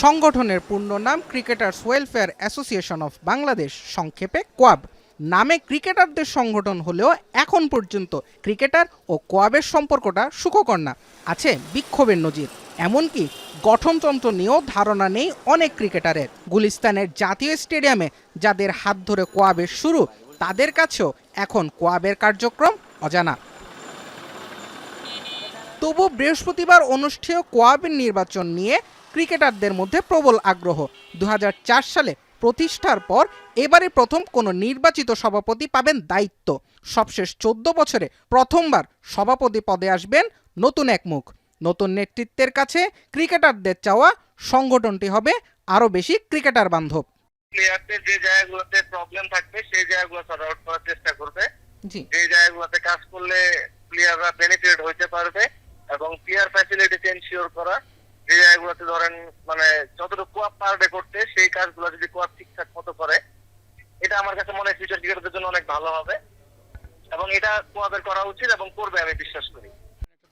সংগঠনের পূর্ণ নাম cricketers welfare association of Bangladesh, সংক্ষেপে কোয়াব। নামে ক্রিকেটারদের সংগঠন হলেও এখন পর্যন্ত ক্রিকেটার ও কোয়াবের সম্পর্কটা সুখকর না, আছে বিক্ষোভের নজির। এমনকি গঠনতন্ত্র নিয়েও ধারণা নেই অনেক ক্রিকেটারের। গুলিস্তানের জাতীয় স্টেডিয়ামে যাদের হাত ধরে কোয়াবের শুরু, তাদের কাছেও এখন কোয়াবের কার্যক্রম অজানা। তবু বৃহস্পতিবার অনুষ্ঠেয় কোয়াবের নির্বাচন নিয়ে ক্রিকেটারদের মধ্যে প্রবল আগ্রহ। 2004 সালে প্রতিষ্ঠার পর এবারে প্রথম কোনো নির্বাচিত সভাপতি পাবেন দায়িত্ব। সবশেষ 14 বছরে প্রথমবার সভাপতি পদে আসবেন নতুন এক মুখ। নতুন নেতৃত্বের কাছে ক্রিকেটারদের চাওয়া সংগঠনটি হবে আরও বেশি ক্রিকেটার বান্ধব। প্লেয়ারদের যে জায়গাগুলোতে প্রবলেম থাকবে সেই জায়গাগুলো সর্ট আউট করার চেষ্টা করবে। যে জায়গাগুলোতে কাজ করলে প্লেয়াররা বেনিফিট হইতে পারবে এবং প্লেয়ার ফ্যাসিলিটি এনশিওর করা, যে জায়গাগুলোতে ধরেন মানে যতটুকু কোয়াপ পারবে করতে, সেই কাজগুলো যদি কোয়াপ ঠিকঠাক মতো করে, এটা আমার কাছে মনে হয় ফিউচার ক্রিকেটারদের জন্য অনেক ভালো হবে এবং এটা কোয়াবের করা উচিত এবং করবে আমি বিশ্বাস করি।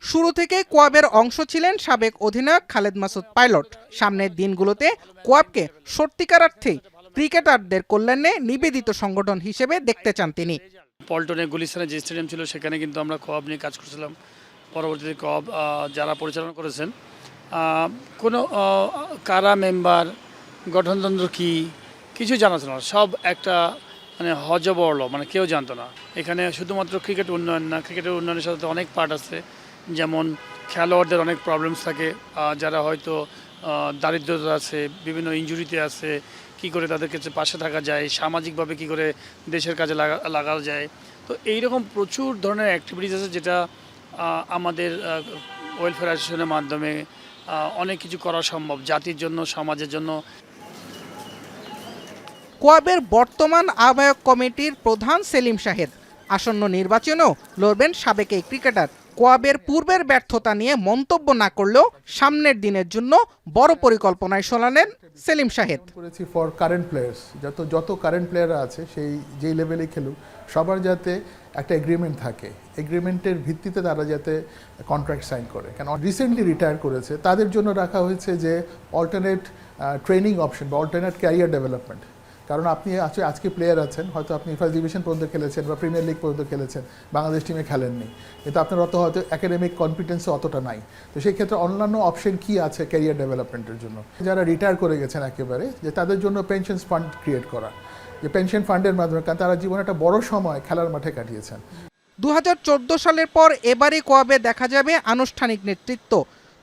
শুরু থেকে কোয়াবের অংশ ছিলেন সাবেক অধিনায়ক খালেদ মাসুদ পাইলট। সামনের দিনগুলোতে কোয়াবকে সত্যিকারার্থেই ক্রিকেটারদের কল্যাণে নিবেদিত সংগঠন হিসেবে দেখতে চান তিনি। পল্টনে গুলিস্তানে যে স্টেডিয়াম ছিল সেখানে কিন্তু আমরা কোয়াব নিয়ে কাজ করছিলাম। পরবর্তীতে কোয়াব যারা পরিচালনা করেছেন, কোনো কারা মেম্বার, গঠনতন্ত্র কি কিছু জানা ছিল না। সব একটা মানে হজবরল, মানে কেউ জানতো না। এখানে শুধুমাত্র ক্রিকেট উন্নয়ন না, ক্রিকেটের উন্নয়নের সাথে অনেক পার্ট আছে। যেমন খেলোয়াড়দের অনেক প্রবলেমস থাকে, যারা হয়তো দারিদ্রতা আছে, বিভিন্ন ইনজুরিতে আছে, কি করে তাদের কাছে পাশে থাকা যায়, সামাজিকভাবে কি করে দেশের কাজে লাগা যায়। তো এইরকম প্রচুর ধরনের অ্যাক্টিভিটিস আছে যেটা আমাদের ওয়েলফেয়ার অ্যাসোসিয়েশনের মাধ্যমে অনেক কিছু করা সম্ভব জাতির জন্য, সমাজের জন্য। কোয়াবের বর্তমান আহ্বায়ক কমিটির প্রধান সেলিম শাহেদ আসন্ন নির্বাচনেও লড়বেন সাবেক এই ক্রিকেটার। কোয়াবের পূর্বের ব্যর্থতা নিয়ে মন্তব্য না করলেও সামনের দিনের জন্য বড় পরিকল্পনায় শোনালেন সেলিম শাহেদ। করেছি ফর কারেন্ট প্লেয়ার্স, যত কারেন্ট প্লেয়াররা আছে সেই যেই লেভেলে খেলুক, সবার যাতে একটা এগ্রিমেন্ট থাকে, এগ্রিমেন্টের ভিত্তিতে তারা যাতে কন্ট্রাক্ট সাইন করে। কেন রিসেন্টলি রিটায়ার করেছে তাদের জন্য রাখা হয়েছে যে অল্টারনেট ট্রেনিং অপশন বা অল্টারনেট ক্যারিয়ার ডেভেলপমেন্ট। কারণ আপনি আজকে প্লেয়ার আছেন, হয়তো আপনি ফার্স্ট ডিভিশন পর্যন্ত খেলেছেন বা প্রিমিয়ার লিগ পর্যন্ত খেলেছেন, বাংলাদেশ টিমে খেলেননি, কিন্তু আপনার হয়তো একাডেমিক কনফিডেন্সও অতটা নাই। তো সেই ক্ষেত্রে অন্যান্য অপশন কি আছে ক্যারিয়ার ডেভেলপমেন্টের জন্য? যারা রিটায়ার করে গেছেন একেবারে, যে তাদের জন্য পেনশন ফান্ড ক্রিয়েট করা, যে পেনশন ফান্ডের মাধ্যমে, কারণ তারা জীবনে একটা বড় সময় খেলার মাঠে কাটিয়েছেন। 2014 সালের পর এবারই কোয়াবে দেখা যাবে আনুষ্ঠানিক নেতৃত্ব।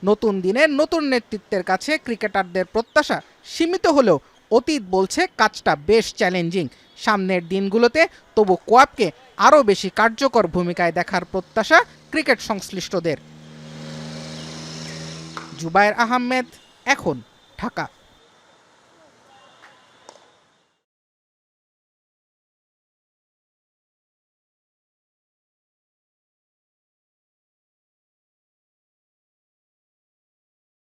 নতুন দিনের নতুন নেতৃত্বের কাছে ক্রিকেটারদের প্রত্যাশা সীমিত হলেও অতীত বলছে কাজটা বেশ চ্যালেঞ্জিং। সামনের দিনগুলোতে তবু কোয়াবকে আরও বেশি কার্যকর ভূমিকায় দেখার প্রত্যাশা ক্রিকেট সংশ্লিষ্টদের। জুবায়ের আহমেদ, এখন, ঢাকা।